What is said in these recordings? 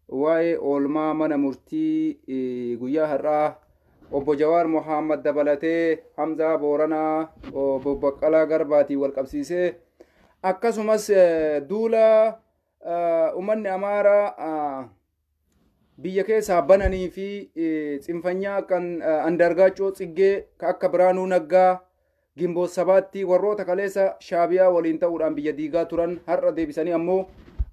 waa'ee oolmaa mana murtii guyyaa har'aa obbo Jawaar Mohaammed dabalatee Hamzaa Booranaa obbo Baqqalaa Garbaatiin wal qabsiisee akkasumas duula uummanni Amaaraa biyya keessaa bananii fi xinfanyaa kan Andargaachoo Tsiggee akka Biraanuu Naggaa Gimboot Sabaatti warroota kaleessa Shaabiyaa waliin ta'uudhaan biyya diigaa turan har'a deebisanii ammoo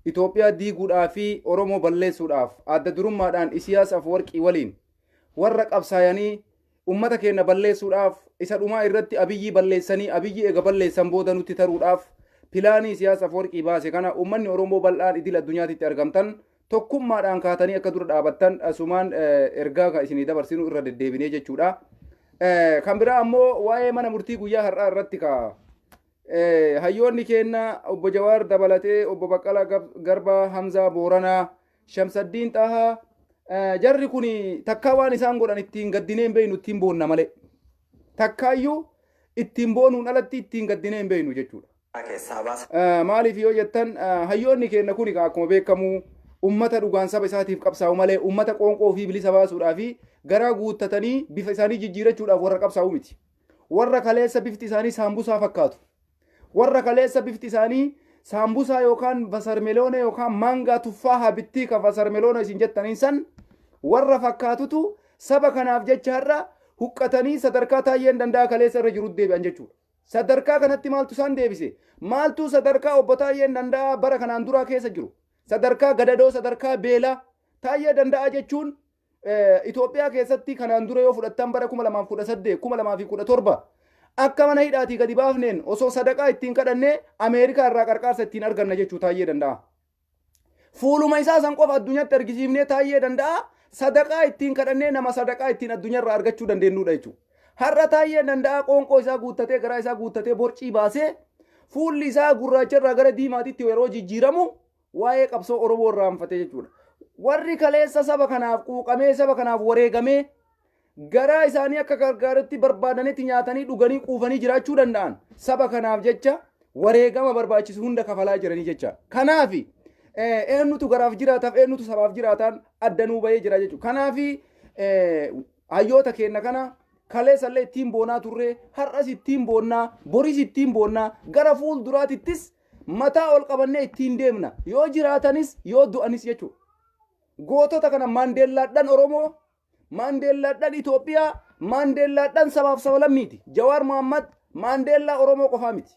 Itoophiyaa diiguudhaa fi Oromoo balleessuudhaaf adda durummaadhaan Isiyaas Afwerqii waliin warra qabsaayanii ummata keenya balleessuudhaaf isa dhumaa irratti Abiyyi balleessanii Abiyyi eega balleessan booda nutti taruudhaaf pilaanii Isiyaas Afwerqii baase kana ummanni Oromoo bal'aan idil addunyaatitti argamtan tokkummaadhaan kaatanii akka dura dhaabattan asumaan ergaa kan isinii dabarsinu irra deddeebinee jechuudha. Kan biraa ammoo waa'ee mana murtii guyyaa har'aa irratti ka hayyoonni keenya obbo Jawaar dabalatee obbo Baqqalaa Garbaa Hamzaa Booranaa Shamsaddiin Xahaa jarri kun takkaa waan isaan godhan ittiin gaddinee hin beeknu ittiin boonna malee takkaayyuu ittiin boonuun alatti ittiin gaddinee hin beeknu jechuudha. Maaliif yoo jettan hayyoonni keenya kun akkuma beekamu ummata dhugaan saba isaatiif qabsaa'u malee ummata qoonqoo fi bilisa baasuudhaa fi garaa guuttatanii bifa isaanii jijjiirachuudhaaf warra qabsaa'u miti. Warra kaleessa bifti isaanii saambusaa fakkaatu. Warra kaleessa bifti isaanii saambusaa yookaan vasarmeloona yookaan maangaa tuffaa bittii ka vasarmeloona isin jettaniin san warra fakkaatutu saba kanaaf jecha har'a huqqatanii sadarkaa taayyeen danda'a kaleessa irra jiru deebi'an jechuudha. Sadarkaa kanatti maaltu isaan deebise? Maaltu sadarkaa obbo Taayyeen danda'a bara kanaan duraa keessa jiru? Sadarkaa gadadoo sadarkaa beelaa taayyee danda'a jechuun Itoophiyaa keessatti kanaan dura yoo fudhattan bara 2018 2017 akka mana hidhaatii gadi baafneen osoo sadaqaa ittiin kadhannee Ameerikaa irraa qarqaarsa ittiin arganna jechuu taayyee danda'a. Fuuluma isaa san qofa addunyaatti argisiifnee taayyee danda'a sadaqaa ittiin kadhannee nama sadaqaa ittiin addunyaarraa argachuu dandeenyudha jechuudha. Har'a taayyee danda'a qoonqoo isaa guuttatee garaa isaa guuttatee borcii baasee fuulli isaa gurraacharraa gara diimaatitti yeroo jijjiiramu waa'ee qabsoo Oromoo irraa hanfatee jechuudha. Warri kaleessa saba kanaaf quuqamee saba kanaaf wareegamee garaa isaanii akka gargaarutti barbaadanitti nyaatanii dhuganii quufanii jiraachuu danda'an saba kanaaf jecha wareegama barbaachisu hunda kafalaa jiranii jecha. Kanaaf eenyutu garaaf jiraataaf eenyutu sabaaf jiraataan addanuu bahee jira jechuudha. Kanaaf hayyoota keenya kana kaleessallee ittiin boonaa turre har'as ittiin boonnaa boris ittiin boonnaa gara fuulduraatittis mataa ol qabannee ittiin deemna yoo jiraatanis yoo du'anis jechuudha. Gootota kana Maandeellaadhaan Oromoo, Maandeellaadhaan Itoophiyaa, Maandeellaadhaan sabaaf sabalammiiti. Jawaar Mohaammed Maandeellaa Oromoo qofaa miti.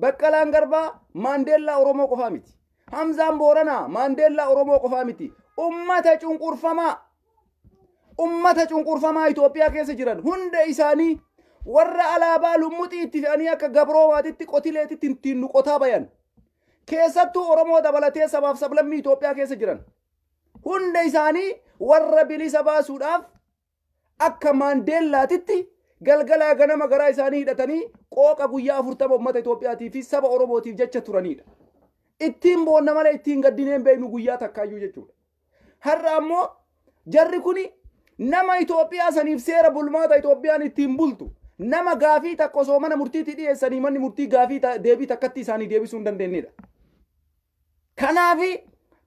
Baqqalaan Garbaa Maandeellaa Oromoo qofaa miti. Hamzaan Booranaa Maandeellaa Oromoo qofaa miti. Ummata cunqurfamaa Itoophiyaa keessa jiran hunda isaanii warra alaabaa lummuxii itti fe'anii akka gabroomaatitti qotileetitti ittiin nuqotaa bayan. Keessattuu Oromoo dabalatee sabaaf sablammii Itoophiyaa keessa jiran. Hunda isaanii warra bilisa baasuudhaaf akka Maandeellaatitti galgalaa ganama garaa isaanii hidhatanii qooqa guyyaa 40 uummata Itoophiyaatii fi saba Oromootiif jecha turanidha. Ittiin boonna malee ittiin gaddineen beeknu guyyaa takkaayyuu jechuudha. Har'a ammoo jarri kuni nama Itoophiyaa saniif seera bulmaata Itoophiyaan ittiin bultu nama gaafii takka osoo mana murtiitti dhiyeessanii manni murtii gaafii deebii takkatti isaanii deebisuu hin dandeenyedha. Kanaafi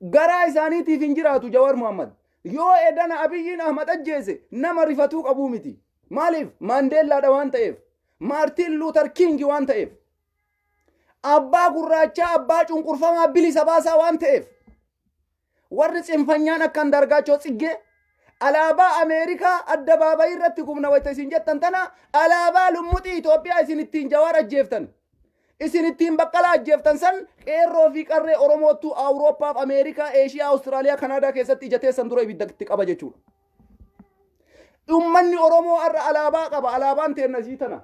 garaa isaaniitiif hin jiraatu Jawaar Mohaammed. Yoo edana Abiyyiin Ahmad ajjeese nama rifatuu qabuu miti. Maaliif? Maandeellaadha waan ta'eef. Maartiin Luuter King waan ta'eef. Abbaa gurraachaa abbaa cunqurfamaa bilisa baasaa waan ta'eef. Warri xinfanyaan akka Andargaachoo Tsiggee alaabaa Ameerikaa addabaabayii irratti gubna wayita isin jettan tana alaabaa lummuxii Itoophiyaa isin ittiin Jawaar ajjeeftan. Isin ittiin Baqqalaa ajjeeftan san qeerroo fi qarree Oromootu Awurooppaaf Ameerikaa, Eeshiyaa, Awustiraaliyaa, Kanaadaa keessatti ijateessan dura ibidda itti qaba jechuudha. Uummanni Oromoo har'a alaabaa qaba. Alaabaan teenna isii tana.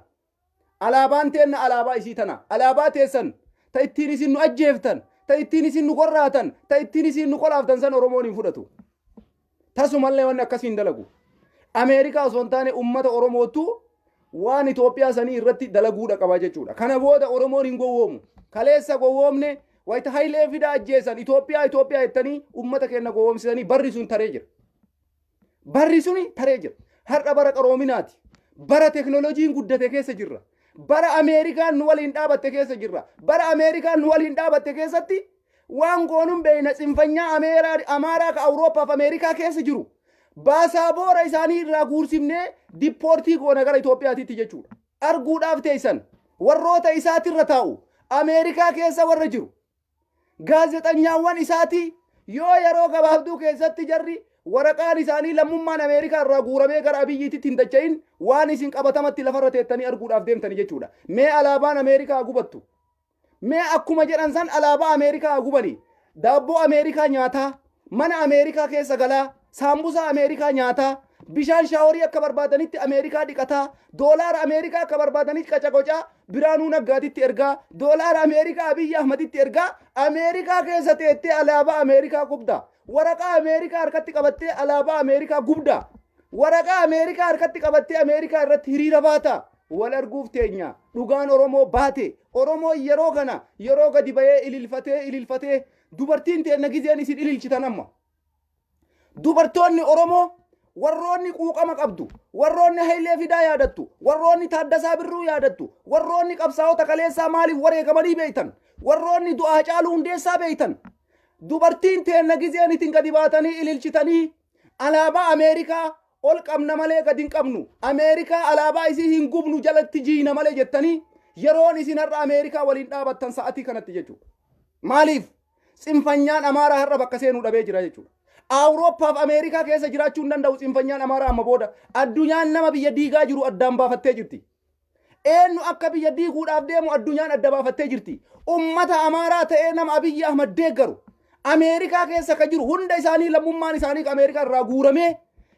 Alaabaan teenna alaabaa isii tana. Alaabaa teessan ta ittiin isin nu ajjeeftan, ta ittiin isin nu qorraatan, ta ittiin isin nu qolaaftan san Oromoon hin fudhatu. Tasumallee wanni akkasiin dalagu. Ameerikaa osoo hin taane uummata Oromootu waan Itoophiyaa sanii irratti dalaguudha qaba jechuudha. Kana booda Oromoon hin gowwoomu. Kaleessa gowwoomne wayita Hayilee Fidaa ajjeesan Itoophiyaa jettanii uummata keenya gowwoomsisanii barri sun taree jira. Barri suni taree jira. Har'a bara qaroominaati. Bara teknooloojiin guddate keessa jirra. Bara Ameerikaan nu waliin dhaabatte keessa jirra. Bara Ameerikaan nu waliin dhaabatte keessatti waan goonun beeyna tsinfanyaa amaaraa ka awurooppaa fi ameerikaa keessa jiru baasaboora isaanii irraa guursifnee dippoortii goona gara Itoophiyaatitti jechuudha. Arguudhaaf teessan warroota isaatirra taa'u ameerikaa keessa warra jiru gaazexanyaawwan isaati yoo yeroo gabaabduu keessatti jarri waraqaan isaanii lammummaan ameerikaa irraa guuramee gara abiyyiitti hin dacha'in waan isin qabatamatti lafarra teettanii arguudhaaf deemtanii jechuudha. Mee alaabaan ameerikaa gubattu mee akkuma jedhan san alaabaa ameerikaa gubanii daabboo ameerikaa nyaataa mana ameerikaa keessa galaa saambusaa ameerikaa nyaataa bishaan shaaworii akka barbaadanitti ameerikaa dhiqataa doolaara ameerikaa akka barbaadanitti qacaqocaa Biraanuu Naggaatitti ergaa doolaara ameerikaa Abiyyi Ahmaditti ergaa ameerikaa keessa teettee alaabaa ameerikaa gubdaa waraqaa ameerikaa harkatti qabattee alaabaa ameerikaa gubdaa waraqaa ameerikaa harkatti qabattee ameerikaa irratti hiriira baataa wal arguuf teenya dhugaan Oromoo baate Oromoo yeroo kana yeroo gadi bayee ililfatee dubartiin teenna gizeen isin ililchitan amma dubartoonni Oromoo warroonni quuqama qabdu warroonni Hayilee Fidaa yaadattu warroonni Taaddasaa Birruu yaadattu warroonni qabsaa'ota kaleessaa maaliif wareegamanii beeytan warroonni du'aa Haacaaluu Hundeessaa beeytan dubartiin teenna gizeen isin gadi baatanii ililchitanii alaabaa ameerikaa ol qabna malee gadi hin qabnu ameerikaa alaabaa isii hin gubnu jalatti jiina malee jettanii yeroon isin har'a ameerikaa waliin dhaabattan sa'atii kanatti jechuudha. Maaliif tsinfanyaan amaaraa har'a bakka seenuu dhabee jira jechuudha. Awurooppaa fi ameerikaa keessa jiraachuu hin danda'u tsinfanyaan amaaraa amma booda addunyaan nama biyya diigaa jiru addaan baafattee jirti. Eenyu akka biyya diiguudhaaf deemu addunyaan adda baafattee jirti. Ummata amaaraa ta'ee nama Abiyyi Ahmad deeggaru ameerikaa keessa ka jiru hunda isaanii lammummaan isaanii ameerikaa irraa guuramee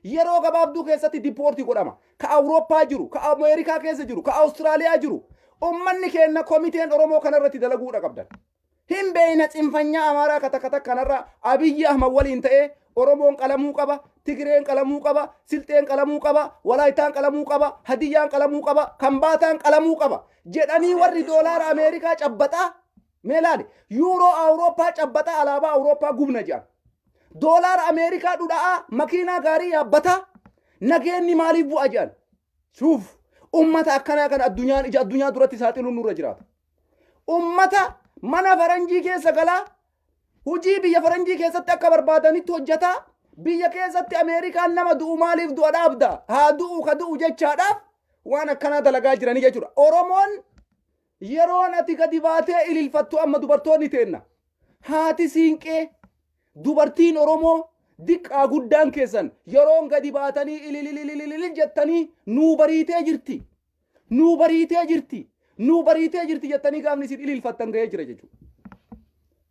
yeroo gabaabduu keessatti dippoortii godhama. Ka Awurooppaa jiru, ka Ameerikaa keessa jiru, ka Awustiraaliyaa jiru. Ummanni keenya komiteen Oromoo kanarratti dalaguudha qabdan. Hin beeyna tsinfanyaa amaaraa katakata kanarra Abiyyi Ahmad waliin ta'ee Oromoon qalamuu qaba, Tigireen qalamuu qaba, Silxeen qalamuu qaba, Walaayitaan qalamuu qaba, Hadiyyaan qalamuu qaba, Kambaataan qalamuu qaba. Jedhanii warri doolaara Ameerikaa cabbaxaa meelaani yuuroo Awurooppaa cabbaxaa alaabaa Awurooppaa gubna jedhan. Doolaara Ameerikaa dhudhaa makiinaa gaarii yaabbataa nageenni maaliif bu'a jedhan. Suuf ummata akkanaa kan addunyaan ija addunyaa duratti saaxiluun nurra jiraata. Ummata mana faranjii keessa galaa hujii biyya faranjii keessatti akka barbaadanitti hojjataa biyya keessatti Ameerikaan nama du'u maaliif du'a dhaabda haa du'u ka du'u jechaadhaaf waan akkanaa dalagaa jiranii jechuudha. Oromoon yeroon ati gadi baatee ililfattu amma dubartoonni teenna haati siinqee dubartiin Oromoo diqqaa guddaan keessan yeroon gadi baatanii ilililililil jettanii nuu bariitee jirti nuu bariitee jirti nuu bariitee jirti jettanii gaafni isin ililfattan ga'ee jira jechuudha.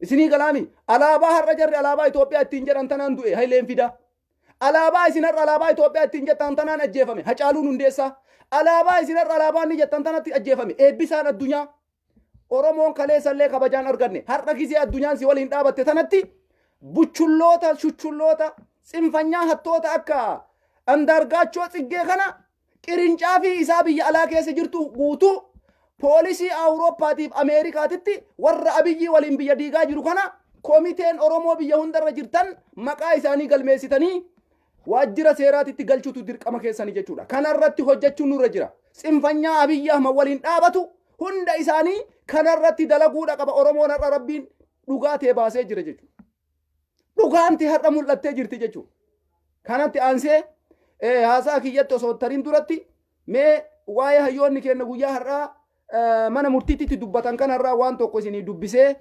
Isinii galaami alaabaa har'a jarri alaabaa Itoophiyaa ittiin jedhan tanaan du'e Hayileen Fidaa alaabaa isin har'a alaabaa Itoophiyaa ittiin jettan tanaan ajjeefame Hacaaluun Hundeessaa alaabaa isin har'a alaabaa inni jettan tanatti ajjeefame eebbisaan addunyaa Oromoon kaleessallee kabajaan arganne har'a gisee addunyaan si waliin dhaabatte tanatti buchulloota shuchulloota tsinfanyaa hattoota akka Andaargaachoo Tsiggee kana qirincaa fi isaa biyya alaa keessa jirtu guutuu poolisii Awurooppaatiif Ameerikaatitti warra Abiyyi waliin biyya diigaa jiru kana komiteen Oromoo biyya hundarra jirtan maqaa isaanii galmeessitanii waajjira seeraatitti galchuutu dirqama keessanii jechuudha. Kanarratti hojjechuun nurra jira. Tsinfanyaa Abiyyi Ahmad waliin dhaabatu hunda isaanii kanarratti dalaguudha qaba. Oromoon har'a rabbiin dhugaa ta'e baasee jira jechuudha. Dhugaanti har'a mul'attee jirti jechuudha. Kanatti aansee haasaa kiyyatti osoo tariin duratti mee waa'ee hayyoonni keenya guyyaa har'aa mana murtiitti dubbatan kanarraa waan tokko isinii dubbisee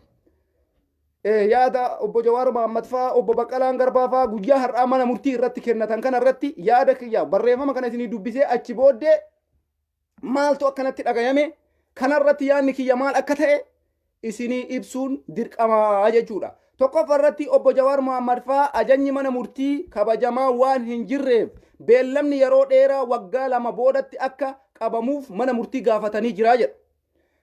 yaada obbo Jawaar Mohammad faa obbo Baqqalaan Garbaa faa guyyaa har'aa mana murtii irratti kennatan kanarratti yaada kiyya barreeffama kana isinii dubbisee achi booddee maaltu akkanatti dhagayame kanarratti yaadni kiyya maal akka ta'e isinii ibsuun dirqamaa jechuudha. Tokkoffaa irratti obbo Jawaar Mohammad faa ajajni mana murtii kabajamaa waan hin jirreef beellamni yeroo dheeraa waggaa 2 boodatti akka qabamuuf mana murtii gaafatanii jira jedha.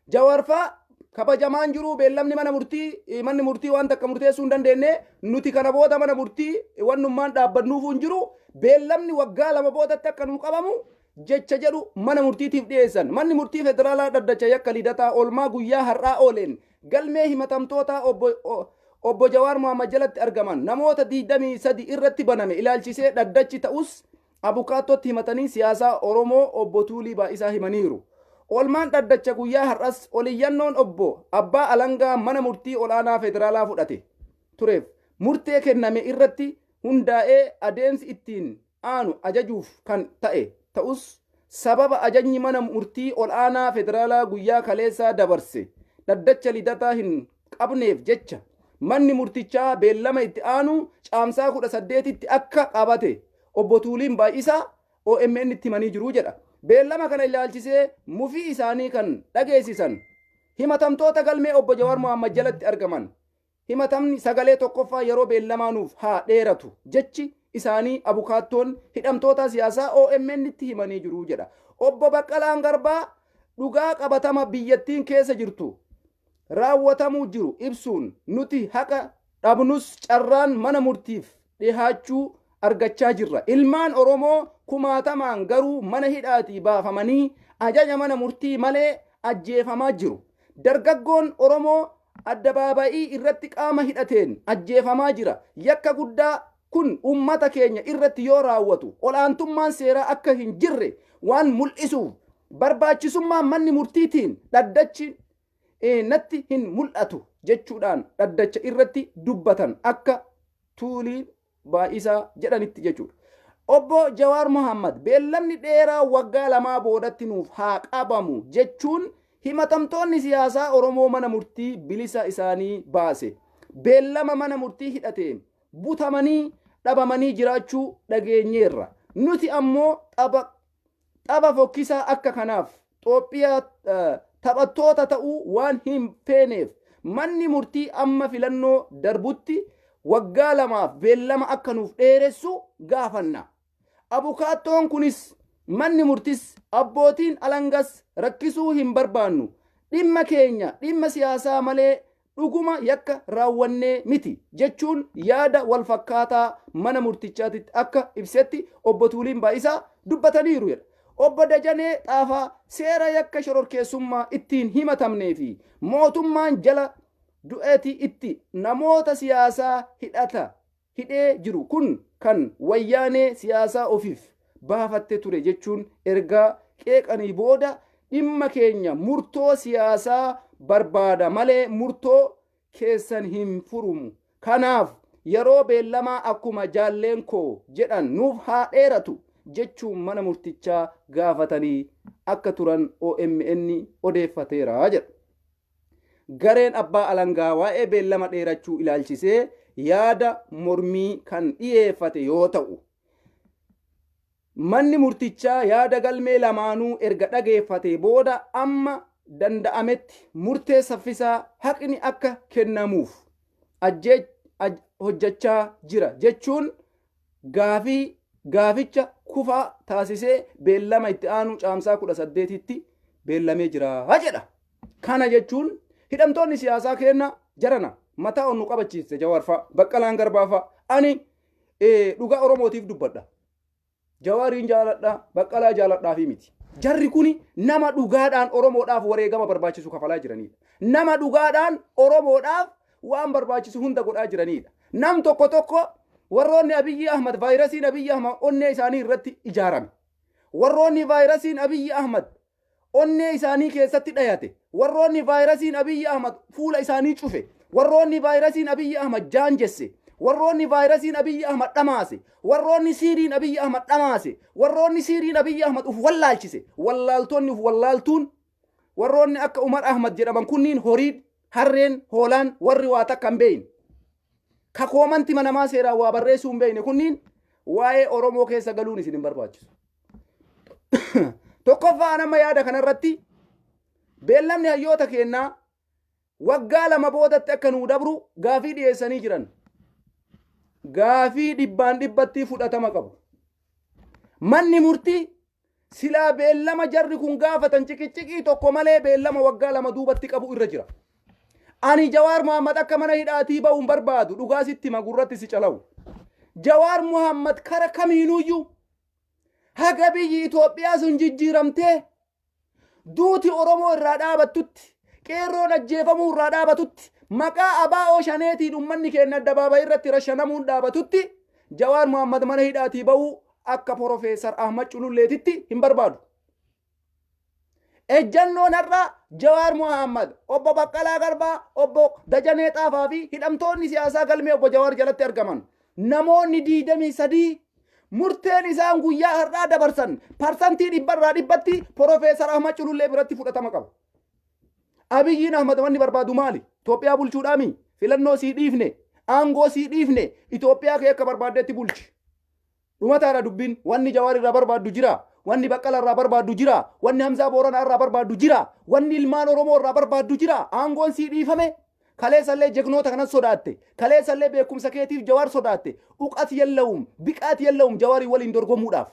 Jawaar faa kabajamaan jiru beellamni manni murtii waan takka murteessuu hin dandeenye nuti kana booda mana murtii wannummaan dhaabbannuuf hin jiru beellamni waggaa 2 boodatti akka nu qabamu jecha jedhu mana murtiitiif dhiyeessan. Manni murtii federaalaa dhaddacha yakka lidataa oolmaa guyyaa har'aa ooleen galmee himatamtoota obbo Jawaar Mohammad jalatti argaman namoota 23 irratti baname ilaalchisee dhaddachi ta'us abukaattotti himatanii siyaasaa Oromoo obbo Tuulii Baa'isaa himaniiru. Olmaan dhaddacha guyyaa har'as oliyyannoon obbo Abbaa Alangaa mana murtii olaanaa federaalaa fudhate tureef murtee kenname irratti hundaa'ee adeemsi ittiin aanu ajajuuf kan ta'e ta'us sababa ajajni mana murtii olaanaa federaalaa guyyaa kaleessaa dabarse dhaddacha lidataa hin qabneef jecha manni murtichaa beellama itti aanu caamsaa 18tti akka qabate obbo Tuuliin Baay'isaa OMN itti himanii jiru jedha. Beellama kana ilaalchisee mufii isaanii kan dhageessisan himatamtoota galmee obbo Jawaar Mohaammed jalatti argaman himatamni sagalee tokkoffaa yeroo beellamaanuuf haa dheeratu jechi isaanii abukaattoon hidhamtoota siyaasaa OMN itti himanii jiru jedha. Obbo Baqqalaan Garbaa dhugaa qabatama biyyattiin keessa jirtu raawwatamuu jiru ibsuun nuti haqa dhabnus carraan mana murtiif dhihaachuu argachaa jirra. Ilmaan Oromoo kumaatamaan garuu mana hidhaatii baafamanii ajaja mana murtii malee ajjeefamaa jiru. Dargaggoon Oromoo addabaabayii irratti qaama hidhateen ajjeefamaa jira. Yakka guddaa kun ummata keenya irratti yoo raawwatu olaantummaan seeraa akka hin jirre waan mul'isuuf barbaachisummaa manni murtiitiin dhaddachi natti hin mul'atu jechuudhaan dhaddacha irratti dubbatan akka Tuulii Baay'isaa jedhanitti jechuudha. Obbo Jawaar Mohaammed beellamni dheeraa waggaa 2 boodatti nuuf haa qabamu jechuun himatamtoonni siyaasaa Oromoo mana murtii bilisa isaanii baase. Beellama mana murtii hidhateen butamanii dhabamanii jiraachuu dhageenyeerra. Nuti ammoo tapha fokkisaa akka kanaaf Itoophiyaa taphattoota ta'uu waan hin feeneef manni murtii amma filannoo darbutti waggaa 2 beellama akka nuuf dheeressu gaafanna. Abukaattoon kunis manni murtis abbootiin alangas rakkisuu hin barbaannu. Dhimma keenya dhimma siyaasaa malee dhuguma yakka raawwannee miti jechuun yaada wal fakkaataa mana murtichaatitti akka ibsetti obbo Tuuliin Baay'isaa dubbataniiru jedha. Obbo Dajanee Xaafaa seera yakka shororkeessummaa ittiin himatamnee fi mootummaan jala du'eeti itti namoota siyaasaa hidhee jiru kun kan wayyaanee siyaasaa ofiif baafatte ture jechuun ergaa qeeqanii booda dhimma keenya murtoo siyaasaa barbaada malee murtoo keessan hin furumu. Kanaaf yeroo beellamaa akkuma jaalleen koo jedhan nuuf haa dheeratu jechuun mana murtichaa gaafatanii akka turan OMN odeeffateera jedha. Gareen Abbaa Alangaa waa'ee beellama dheerachuu ilaalchisee yaada mormii kan dhiyeeffate yoo ta'u manni murtichaa yaada galmee lamaanuu erga dhageeffate booda amma danda'ametti murtee saffisaa haqni akka kennamuuf hojjechaa jira jechuun gaaficha kufaa taasisee beellama itti aanu caamsaa 18tti beellamee jira jedha. Kana jechuun hidhamtoonni siyaasaa keenya jarana mataa onnu qabachiiste Jawaar fa'a Baqqalaan Garbaa fa'a ani dhugaa Oromootiif dubbadha. Jawaariin jaaladha Baqqalaa jaaladhaafi miti. Jarri kuni nama dhugaadhaan Oromoodhaaf wareegama barbaachisu kafalaa jiranidha. Nama dhugaadhaan Oromoodhaaf waan barbaachisu hunda godhaa jiranidha. Nam tokko warroonni Abiyyi Ahmad vaayirasiin Abiyyi Ahmad onnee isaanii irratti ijaarame. Warroonni vaayirasiin Abiyyi Ahmad onnee isaanii keessatti dhayate. Warroonni vaayirasiin Abiyyi Ahmad fuula isaanii cufe. Warroonni vaayirasiin Abiyyi Ahmad jaanjesse. Warroonni vaayirasiin Abiyyi Ahmad dhamaase. Warroonni siiriin Abiyyi Ahmad dhamaase. Warroonni siiriin Abiyyi Ahmad uf wallaalchise. Wallaaltonni uf wallaaltuun warroonni akka Umar Ahmad jedhaman kunniin horiin harreen hoolaan warri waa takka hin beeyne. Kakoomanti manamaa seeraa waa barreessuu hin beeyne kunniin waa'ee Oromoo keessa galuun isin hin barbaachisu. Tokkoffaa nama yaada kanarratti beellamni hayyoota kennaa waggaa 2 boodatti akka nuu dabru gaafii dhiyeessanii jiran. Gaafii dhibbaan dhibbatti fudhatama qabu. Manni murtii silaa beellama jarri kun gaafatan ciqicciqii tokko malee beellama waggaa 2 duubatti qabu irra jira. Ani Jawaar Mohaammed akka mana hidhaatii ba'uun barbaadu dhugaa sitti magurratti si calawu. Jawaar Mohaammed kara kamiinuyyuu haga biyyi Itoophiyaa sun jijjiiramtee duuti Oromoo irraa dhaabattutti qeerroon ajjeefamuu irraa dhaabatutti maqaa abaa'oo shaneetiin ummanni keenya addabaabaa irratti rashanamuun dhaabatutti Jawaar Mohaammed mana hidhaatii ba'uu akka Profeesar Ahmad Cululleetitti hin barbaadu. ejjannoon har'a Jawaar Mohaammed obbo Baqqalaa Garbaa obbo Dajanee Xaafaa fi hidhamtoonni siyaasaa galmee obbo Jawaar jalatti argaman namoonni 23 murteen isaan guyyaa har'aa dabarsan parsantii 100% Profeesar Ahmad Culullee biratti fudhatama qaba. Abiyyiin Ahmad wanni barbaadu maali? Itoophiyaa bulchuudhaami? Filannoo sii dhiifne, aangoo sii dhiifne, Itoophiyaa kee akka barbaaddetti bulchi. Dhumataadha dubbiin wanni Jawaar irraa barbaaddu jira. Wanni Baqqala irraa barbaaddu jira. Wanni Hamzaa Booranaa irraa barbaaddu jira. Wanni ilmaan Oromoo irraa barbaaddu jira. Aangoon sii dhiifame. Kaleessallee jegnoota kanas sodaatte. Kaleessallee beekumsa keetiif Jawaar sodaatte. Uqat yellawum, biqaat yellawum Jawaarii waliin dorgomuudhaaf.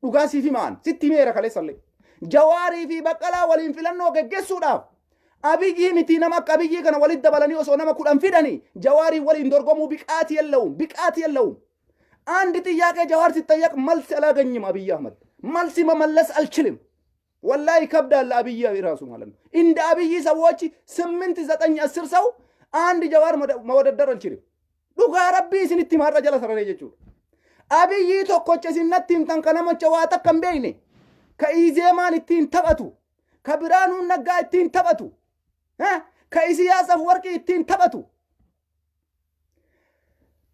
Dhugaa siif himaan. Sitti meera kaleessallee. Jawaarii fi Baqqalaa waliin filannoo geggeessuudhaaf. Abiyyi miti nama akka Abiyyi kana walitti dabalanii osoo nama 10 fidanii Jawaarii waliin dorgomuu biqaat yellawum, biqaat yellawum. አንድ ጥያቄ ጀዋር ሲጠየቅ መልስ አላገኝም አብይ አህመድ መልስ መመለስ አልችልም ወላሂ ይከብዳል አብይ ራሱ ማለት ነው እንደ አብይ ሰዎች 8 9 10 ሰው አንድ ጀዋር መወደደር አልችልም ዱጋ ረቢ ሲንቲ ማራ ጀላ ሰረኔ ጀቹ አብይ ቶኮቸ ሲነቲም ተንከነመቸ ዋታ ከምቤይኔ ከኢዜማን ኢቲን ተበቱ ከብራኑ ነጋ ኢቲን ተበቱ ከኢሳያስ አፈወርቂ ኢቲን ተበቱ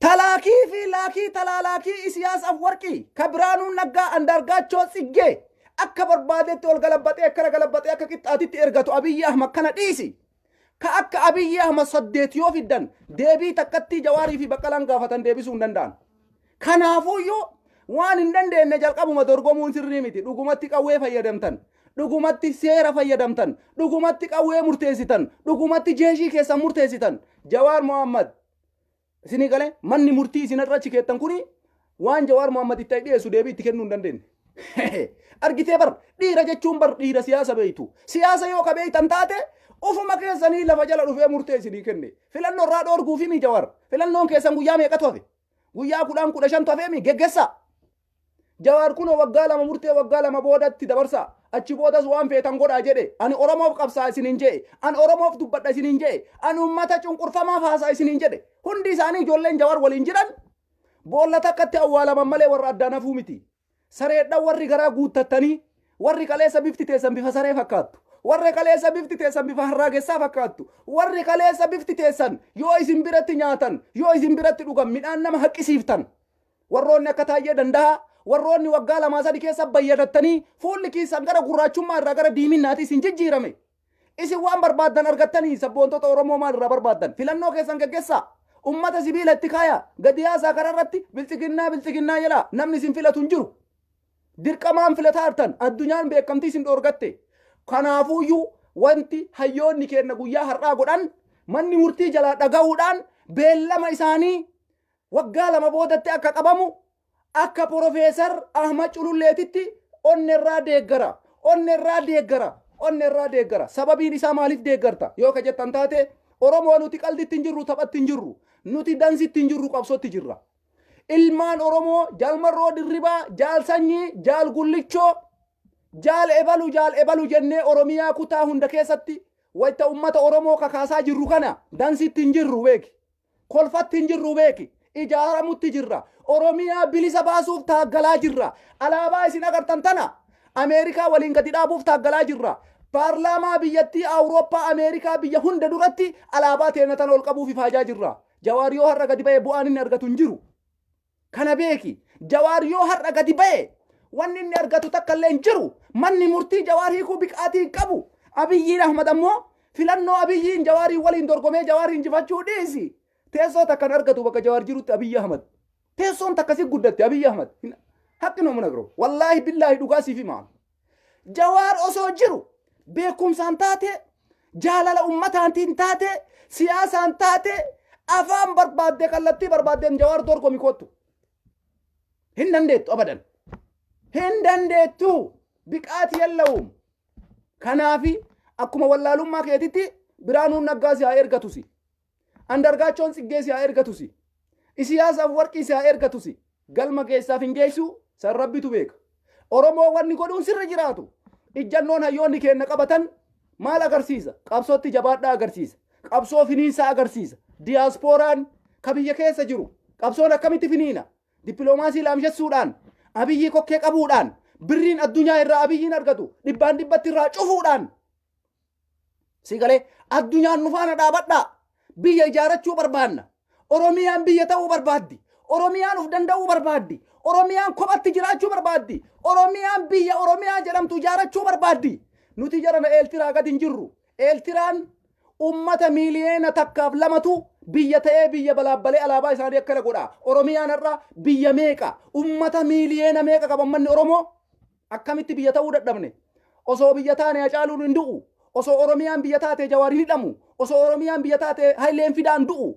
ተላኪ ፊ ላኪ ተላላኪ ኢሳያስ አፈወርቂ ከብራኑ ነጋ አንዳርጋቸው ጽጌ አከ በርባደት ወልገለበጠ ከረገለበጠ ከቂጣቲት ኤርጋቱ አብይ አህመድ ከነ ዲሲ ከአከ አብይ አህመድ ሰደት ዮፊደን ዴቢ ተከቲ ጀዋሪ ፊ በቀላን ጋፈተን ዴቢሱ እንደንዳን ከናፉዩ ዋን እንደንደነ ጀልቀቡ መደርጎሙን ሲሪሚቲ ዱጉመቲ ቀዌ ፈየደምተን ዱጉመቲ ሴራ ፈየደምተን ዱጉመቲ ቀዌ ሙርቴሲተን ዱጉመቲ ጄሺ ከሰ ሙርቴሲተን ጀዋር መሐመድ Sini gale manni murtii isin irratti keettan kuni waan Jawaar Mohaammed itti dhiyeessu deebii itti kennuu hin dandeenye. Argitee bar dhiira jechuun bar dhiira siyaasa beeytu. Siyaasa yoo ka beeytan taate ufuma keessanii lafa jala dhufee murtee isinii kenne. Filannoo irraa dhoorguu fi mi Jawaar. Filannoon keessan guyyaa meeqatu hafe? Guyyaa 15 hafe mi geggeessa. Jawaar kun waggaa lama murtee waggaa lama boodatti dabarsa. Achi boodas waan feetan godhaa jedhe ani Oromoof qabsaa isiniin jedhe ani Oromoof dubbadha isiniin jedhe ani ummata cunqurfamaa haasaa isiniin jedhe hundi isaanii ijoolleen Jawaar waliin jiran boolla takkatti awwaalaman malee warra addaan hafuu miti sareedhaan warri garaa guuttattanii warri kaleessa bifti teessan bifa saree fakkaattu warri kaleessa bifti teessan bifa harraagessaa fakkaattu warri kaleessa bifti teessan yoo isin biratti nyaatan yoo isin biratti dhugan midhaan nama haqqisiiftan warroonni akka taayee danda'a warroonni waggaa lama sadi keessa bayyadattanii fuulli keessan gara gurraachummaa irraa gara diiminnaatti isin jijjiirame isin waan barbaadan argattanii sabboontota Oromoo maal irraa barbaadan filannoo keessan geggeessaa ummata sibiila itti kaaya gadiyaasaa kararratti bilchiginnaa jala namni isin filatu hin jiru dirqamaan filataa artan addunyaan beekamtii isin dhoorgatte kanaafuyyuu wanti hayyoonni kenna guyyaa har'aa godhan manni murtii jalaa dhaga'uudhaan beellama isaanii waggaa lama boodatti akka qabamu akka Profeesar Ahmad Cululleetitti onnerraa deeggara sababiin isaa maaliif deeggarta yoo ka jettan taate Oromoo nuti qalditti hin jirru taphatti hin jirru nuti dansitti hin jirru qabsootti jirra ilmaan Oromoo jaalmarroo dirribaa jaal sanyii jaal gullichoo jaal ebalu jennee Oromiyaa kutaa hunda keessatti wayta ummata Oromoo kakaasaa jirru kana dansitti hin jirru beeki kolfatti hin jirru beeki ijaaramutti jirra Oromiyaa bilisa baasuuf taaggalaa jirra alaabaa isin agartan tana Ameerikaa waliin gadi dhaabuuf taaggalaa jirra paarlaamaa biyyattii Awurooppaa Ameerikaa biyya hunda duratti alaabaa teenatan ol qabuuf ifaajaa jirra Jawaar yoo har'a gadi ba'e bu'aan inni argatu hin jiru kana beeki Jawaar yoo har'a gadi ba'e wanni inni argatu takka illee hin jiru manni murtii Jawaar hiikuu biqaatii qabu Abiyyiin Ahmad ammoo filannoo Abiyyiin Jawaarii waliin dorgomee Jawaar injifachuu dhiisi teessoo takkan argatu bakka Jawaar jirutti Abiyyi Ahmad teessoon takkasi guddatte Abiyyi Ahmad haqqi noomu nagro wallaahi billaahi dhugaa siif himaa Jawaar osoo jiru beekumsaan taate jaalala ummataatiin taate siyaasaan taate afaan barbaadde kallattii barbaaddeen Jawaar dorgomi kottu hin dandeettu abadan hin dandeettu biqaati yalla'uum kanaafi akkuma wallaalummaa keetitti Biraanuun Naggaa si haa ergatusi Andargaachoon Tsiggee si haa ergatusi Isayaas Afwerqii si haa ergatusi galma keessaaf hin geessu san rabbitu beeka Oromoo wanni godhuun sirra jiraatu ijjannoon hayyoonni kenna qabatan maal agarsiisa qabsootti jabaadhaa agarsiisa qabsoo finiinsaa agarsiisa diyaaspooraan ka biyya keessa jiru qabsoon akkamitti finiina dippiloomaasii laamshessuudhaan Abiyyi kokkee qabuudhaan birriin addunyaa irraa abiyyiin argatu dhibbaan dhibbatti irraa cufuudhaan sigalee addunyaan nu faana dhaabadhaa biyya ijaarachuu barbaanna. Oromiyaan biyya ta'uu barbaaddi. Oromiyaan uf danda'uu barbaaddi. Oromiyaan kophatti jiraachuu barbaaddi. Oromiyaan biyya Oromiyaa jedhamtu ijaarachuu barbaaddi. Nuti jarana Eeltiraa gad hin jirru. Eeltiraan ummata miiliyeena takkaaf lamatu biyya ta'ee biyya balaabbalee alaabaa isaanii akkana godha. Oromiyaan irraa biyya meeqa? Ummata miiliyeena meeqa qaba ummanni Oromoo? Akkamitti biyya ta'uu dadhabne? Osoo biyya taane Hacaaluun hin du'u. Osoo Oromiyaan biyya taate Jawaariin hidhamu. Osoo Oromiyaan biyya taate Hayileen Fidaan du'u.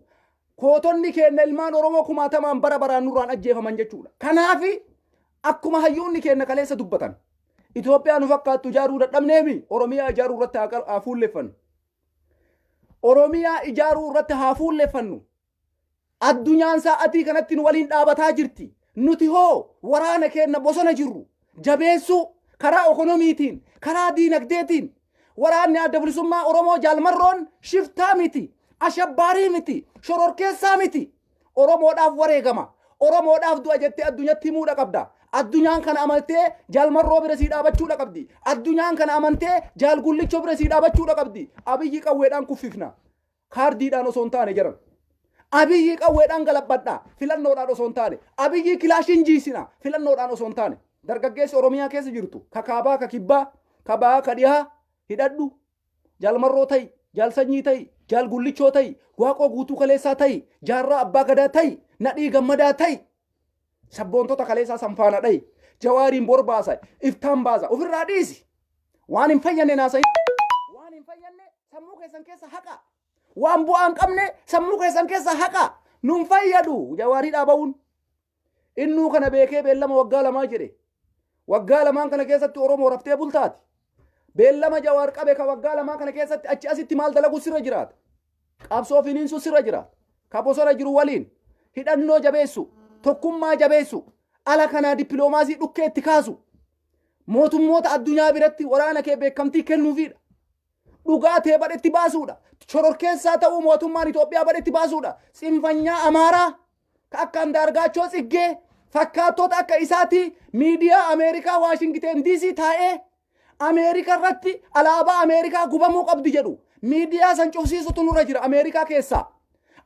Kootonni keenya ilmaan Oromoo kumaatamaan bara baraan nurraan ajjeefaman jechuudha. Kanaafi akkuma hayyuunni keenya kaleessa dubbatan. Itoophiyaan nu fakkaattu ijaaruu dadhabneemi Oromiyaa ijaaruu irratti haa fuulleffannu. Oromiyaa ijaaruu irratti haa fuulleffannu. Addunyaan sa'atii kanatti nu waliin dhaabataa jirti. Nuti hoo waraana keenya bosona jirru jabeessuu karaa ekonomiitiin karaa diinagdeetiin waraanni adda bilisummaa Oromoo jaalmarroon shiftaa miti. Ashabbaarii miti. Shororkeessaa miti. Oromoodhaaf wareegama. Oromoodhaaf du'a jettee addunyatti himuudha qabda. Addunyaan kana amantee jaalmarroo bira sii dhaabachuudha qabdi. Addunyaan kana amantee jaalgullichoo bira sii dhaabachuudha qabdi. Abiyyi qawweedhaan kuffifna. Kaardiidhaan osoo hin taane jiran. Abiyyi qawweedhaan galabbadha. Filannoodhaan osoo hin taane. Abiyyi kilaashiin jiisina. Filannoodhaan osoo hin taane. Dargaggeessi Oromiyaa keessa jirtu. Ka kaabaa, ka kibbaa, ka ba'aa, ka dhihaa hidhadhu. Jaalmarroo ta'i. Jaalsanyii ta'i. Jaal gullichoo ta'i. Waaqoo guutuu kaleessaa ta'i. Jaarraa abbaa gadaa ta'i. Nadhii gammadaa ta'i. Sabboontota kaleessaa sanfaana dha'i. Jawaariin bor baasa. Iftaan baasa. Ofirraa dhiisi. Waan hin fayyadne naasa'i. Waan hin fayyadne sammuu keessan keessa haqa. Waan bu'aa hin qabne sammuu keessan keessa haqa. Nun fayyadu Jawaarii dhaaba'uun. Innuu kana beekee beellama waggaa lamaa jedhe. Waggaa lamaan kana keessatti Oromoo raftee bultaati. Beellama Jawaar qabe ka waggaa lamaa kana keessatti achi asitti maal dalagu sirra jiraata. Qabsoo finiinsu sirra jiraata. Ka bosona jiru waliin hidhannoo jabeessu, tokkummaa jabeessu, ala kanaa dippiloomaasii dhukkee itti kaasu. Mootummoota addunyaa biratti waraana kee beekamtii kennuufidha. Dhugaa ta'e badhetti baasuudha. Shororkeessaa ta'uu mootummaan Itoophiyaa badhetti baasuudha. Sinfanyaa Amaaraa ka akka Andaargaachoo Tsiggee fakkaattota akka isaati miidiyaa Ameerikaa Waashingiteen DC taa'ee Ameerikaa irratti alaabaa Ameerikaa gubamuu qabdi jedhu miidiyaa san cufsiisutu nurra jira Ameerikaa keessaa.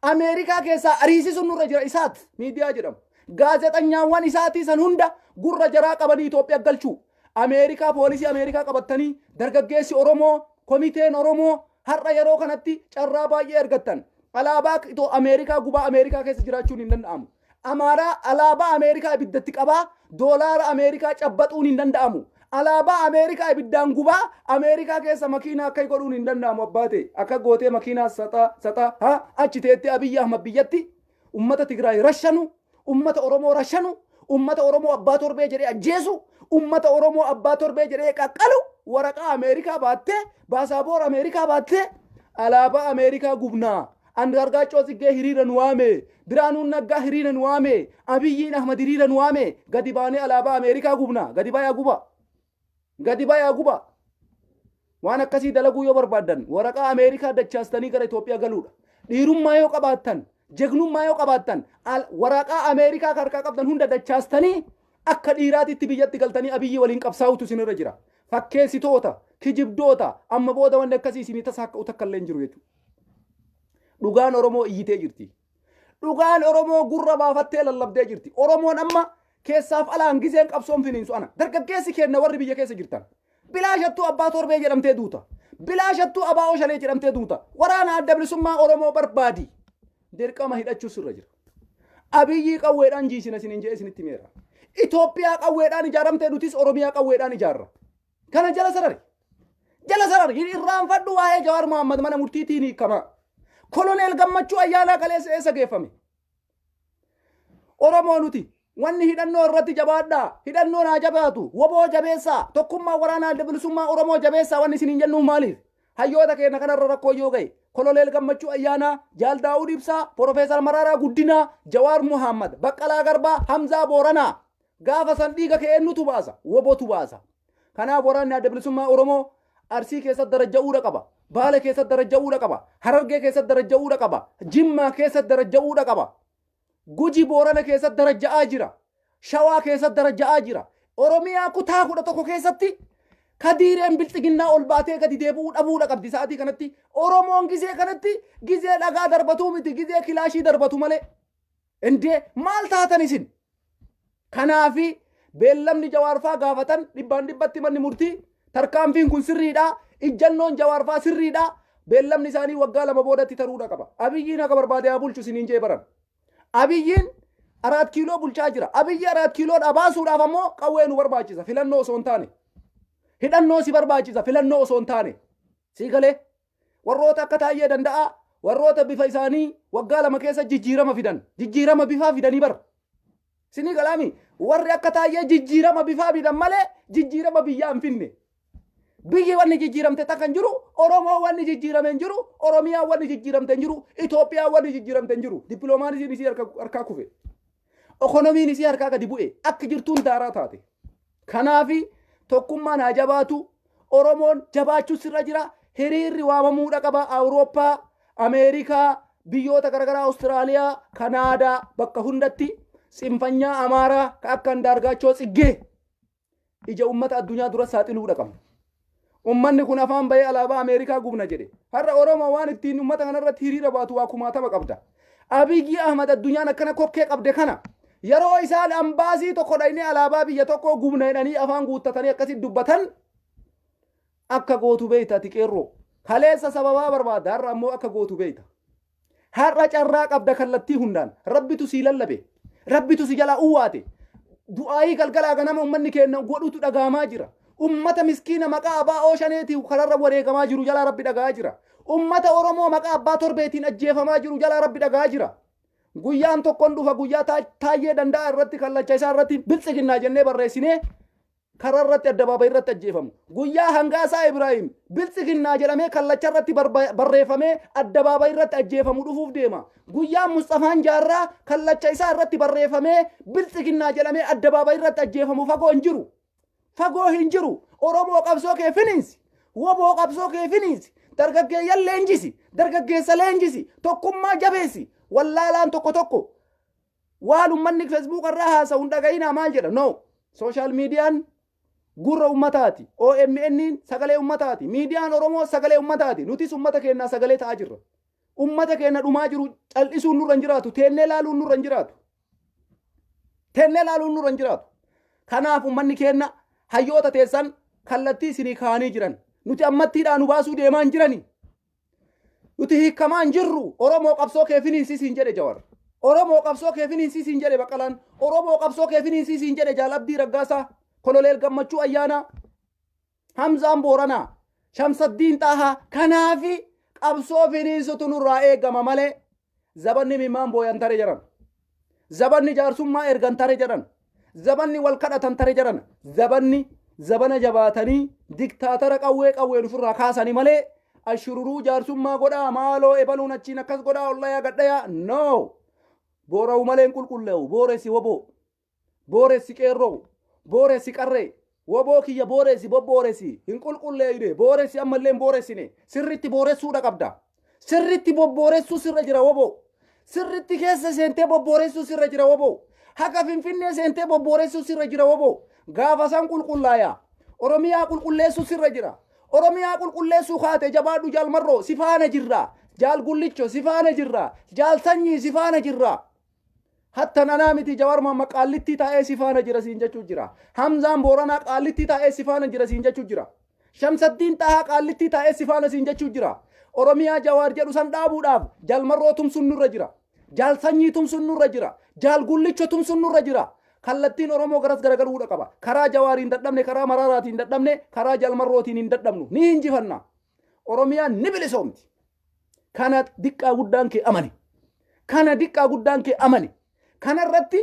Ameerikaa keessaa ariisisu nurra jira isaati miidiyaa jedhamu. Gaazexanyaawwan isaatii san hunda gurra jaraa qabanii Itoophiyaa galchuu. Ameerikaa poolisii Ameerikaa qabatanii dargaggeessi Oromoo komiteen Oromoo har'a yeroo kanatti carraa baay'ee argattan. Alaabaa Ameerikaa gubaa Ameerikaa keessa jiraachuun hin danda'amu. Amaaraa alaabaa Ameerikaa ibiddatti qabaa doolaara Ameerikaa cabbaxuun hin danda'amu. Alaabaa Ameerikaa ibiddaan gubaa Ameerikaa keessa makiinaa akka godhuun hin danda'amu abbaate. Akka gootee makiinaa saxaa achi teetti Abiyyi Ahmad biyyatti ummata Tigraay rashanu, ummata Oromoo rashanu, ummata Oromoo abbaa torbee jedhee ajjeesu, ummata Oromoo abbaa torbee jedhee qaqqalu waraqaa Ameerikaa baattee baasaboora Ameerikaa baattee alaabaa Ameerikaa gubnaa. Andaargaachoo Tsiggee hiriira nu waame, Biraanuun Naggaa hiriira nu waame, Abiyyiin Ahmad hiriira nu waame, gadi baanee alaabaa Ameerikaa gubnaa. Gadi bayaa guba. Gadi bayaa guba. Waan akkasii dalaguu yoo barbaaddan waraqaa Ameerikaa dachaastanii gara Itoophiyaa galuudha. Dhiirummaa yoo qabaattan, jegnummaa yoo qabaattan waraqaa Ameerikaa harkaa qabdan hunda dachaastanii akka dhiiraatitti biyyatti galtanii Abiyyi waliin qabsaa'utu isinirra jira. Fakkeessitoota, kijibdoota, amma booda wanni akkasii isinii tasaaka'u takka illee hin jiru jechuudha. Dhugaan Oromoo iyyitee jirti. Dhugaan Oromoo gurra baafattee lallabdee jirti. Oromoon amma keessaaf alaan giseen qabsoon finiinsu ana. Dargaggeessi keenya warri biyya keessa jirtan. Bilaashattuu abbaa torbee jedhamtee duuta. Bilaashattuu abaa oshalee jedhamtee duuta. Waraana adda bilisummaa Oromoo barbaadi. Dirqama hidhachuu sirra jira. Abiyyi qawweedhaan jiisina isiniin jedhee isinitti meera. Itoophiyaa qawweedhaan ijaaramtee nutis Oromiyaa qawweedhaan ijaarra. Kana jala sarari. Jala sarari. Irraanfadhu waa'ee Jawaar Mohaammed mana murtiitiin hiikama. Koloneel Gammachuu ayyaanaa kaleessa eessa geeffame? Oromoo nuti wanni hidhannoo irratti jabaadhaa. Hidhannoo naa jabaatu. Woboo jabeessaa. Tokkummaa waraanaa adda bilisummaa Oromoo jabeessaa wanni isiniin jennuun maaliif? Hayyoota keenya kanarra rakkoo yoo ga'e. Koloneel Gammachuu ayyaanaa, Jaal Daawud Ibsaa, Profeesar Mararaa Guddinaa, Jawaar Mohaammed, Baqqalaa Garbaa, Hamzaa Booranaa. Gaafa san dhiiga kee eenyutu baasa? Wobotu baasa. Kanaaf waraanni adda bilisummaa Oromoo Arsii keessatti daraja'uudha qaba. Baale keessatti daraja'uudha qaba. Harargee keessatti daraja'uudha qaba. Jimmaa keessatti daraja'uudha qaba. Guji Boorana keessatti daraja'aa jira. Shawaa keessatti daraja'aa jira. Oromiyaa kutaa kudha tokko keessatti kadiireen bilxiginnaa ol baatee gadi deebi'uu dhabuudha qabdi sa'aatii kanatti. Oromoon gizee kanatti gizee dhagaa darbatuu miti gizee kilaashii darbatu malee. Indee maal taatan isin? Kanaafi beellamni Jawaarfaa gaafatan dhibbaan dhibbatti manni murtii tarkaanfiin kun sirriidha. Ijjannoon Jawaarfaa sirriidha. Beellamni isaanii waggaa 2 boodatti taruudha qaba. Abiyyiin akka barbaade haa bulchu isiniin jee baran. Abiyyiin 4 kiiloo bulchaa jira. Abiyyi 4 kiiloodhaa baasuudhaaf ammoo qawwee nu barbaachisa. Filannoo osoo hin taane. Hidhannoo si barbaachisa. Filannoo osoo hin taane. Sii galee warroota akka Taayyee Danda'aa warroota bifa isaanii waggaa 2 keessa jijjiirama fidan. Jijjiirama bifaa fidanii bara. Sinii galaami warri akka Taayyee jijjiirama bifaa fidan malee jijjiirama biyyaa hin finne. Biyyi wanni jijjiiramte takka hin jiru, Oromoo wanni jijjiirame hin jiru, Oromiyaa wanni jijjiiramte hin jiru, Itoophiyaa wanni jijjiiramte hin jiru. Dippiloomaasiin isii harkaa kufe. Ekonomiin isii harkaa gadi bu'e. Akka jirtuun daaraa taate. Kanaafi tokkummaan haa jabaatu. Oromoon jabaachuu sirra jira. Hiriirri waamamuudha qaba. Awurooppaa, Ameerikaa, biyyoota garaagaraa, Awustiraaliyaa, Kanaadaa bakka hundatti tsinfanyaa Amaaraa akka Andaargaachoo Tsiggee ija uummata addunyaa dura saaxiluudha qabna. Ummanni kun afaan bahee alaabaa Ameerikaa gubna jedhe. Har'a Oromoo waan ittiin uummata kanarratti hiriira baatu waa 1000 qabda. Abiyyi Ahmad addunyaan akkana kokkee qabde kana yeroo isaan ambaasii tokko dhaynee alaabaa biyya tokko gubna jedhanii afaan guuttatanii akkasitti dubbatan akka gootu beeyta tiqeerroo. Kaleessa sababaa barbaada har'a ammoo akka gootu beeyta. Har'a carraa qabda kallattii hundaan rabbitu sii lallabe. Rabbitu si jala uwwaate. Du'aayii galgalaa ganama ummanni keenya godhutu dhagaamaa jira. Ummata miskiina maqaa abbaa Ooshaneetiin kararra wareegamaa jiru jala rabbi dhagaa jira. Ummata Oromoo maqaa abbaa Torbeetiin ajjeefamaa jiru jala rabbi dhagaa jira. Guyyaan tokkoon dhufa guyyaa Taayyee Danda'aa irratti kallacha isaa irratti biltsiginnaa jennee barreessinee kararratti addabaabayii irratti ajjeefamu. Guyyaa Hangaasaa Ibraahim biltsiginnaa jedhamee kallacha irratti barreeffamee addabaabayii irratti ajjeefamu dhufuuf deema. Guyyaa Mustafaan Jaarraa kallacha isaa irratti barreeffamee biltsiginnaa jedhamee addabaabayii irratti ajjeefamu fagoo hin jiru. Fagoo hin jiru. Oromoo qabsoo kee finiinsi. Woboo qabsoo kee finiinsi. Dargaggeeyyan leenjisi. Dargaggeessa leenjisi. Tokkummaa jabeessi. Wallaalaan tokko tokko. Waan ummanni Facebook irraa haasa'u hin dhaga'inaa maal jedha? No. Social miidiyaan gurra ummataati. OMN sagalee ummataati. Miidiyaan Oromoo sagalee ummataati. Nutis ummata keenyaa sagalee ta'aa jirra. Ummata keenya dhumaa jiru cal'isuun nurra hin jiraatu. Teennee laaluun nurra hin jiraatu. Teennee laaluun nurra hin jiraatu. Kanaaf ummanni keenya hayyoota teessan kallattii isinii kaanii jiran. Nuti ammattiidhaan nu baasuu deemaa hin jirani. Nuti hiikamaa hin jirru. Oromoo qabsoo kee finiinsiisiin jedhe Jawar. Oromoo qabsoo kee finiinsiisiin jedhe Baqqalaan. Oromoo qabsoo kee finiinsiisiin jedhe Jaalabdii Raggaasaa. Koloneel Gammachuu Ayyaanaa. Hamzaan Booranaa. Shamsaddiin Xaahaa. Kanaafi qabsoo finiinsutu nurraa eegama malee zabanni mimaan booyan tare jedhan. Zabanni jaarsummaa ergan tare jedhan. Zabanni wal kadhatan tare jedhan. Zabana jabaatanii diktaatara qawwee ofirraa kaasanii malee ashururuu jaarsummaa godhaa maaloo ebaluun achiin akkas godhaa ollayaa gadhayaa no. Boora'u malee hin qulqullee'u. Booressi woboo. Booressi qeerroo. Booressi qarree. Woboo kiyya booressi bobbooressi hin qulqulleeyne. Booressi ammallee hin booressine. Sirritti booressuudha qabda. Sirritti bobbooressuu sirra jira woboo. Sirritti keessa seentee bobbooressuu sirra jira woboo. Haka Finfinnee seentee bobbooressuu sirra jira woboo. Gaafa san qulqullaayaa. Oromiyaa qulqulleessuu sirra jira. Oromiyaa qulqulleessuu kaate jabaadhu jaalmarroo si faana jirra. Jaal gullicho si faana jirra. Jaal sanyii si faana jirra. Hatta nanaa miti Jawar Mamma qaallittii taa'ee si faana jira siin jechuu jira. Hamzaan Booranaa qaallittii taa'ee si faana jira siin jechuu jira. Shamsaddiin Xaahaa qaallittii taa'ee si faana siin jechuu jira. Oromiyaa Jawaar jedhu san dhaabuudhaaf jaalmarroo tumsuun nurra jira. Jaal sanyii tumsuun nurra jira. Jaal gullicho tumsuun nurra jira. Kallattiin Oromoo garas garagaruudha qaba. Karaa Jawaariin dadhabne, karaa Maraaraatiin dadhabne, karaa Jaalmarrootiin hin dadhabnu. Ni injifanna. Oromiyaan ni bilisoomti. Kana diqqaa guddaan kee amani. Kana diqqaa guddaan kee amani. Kana irratti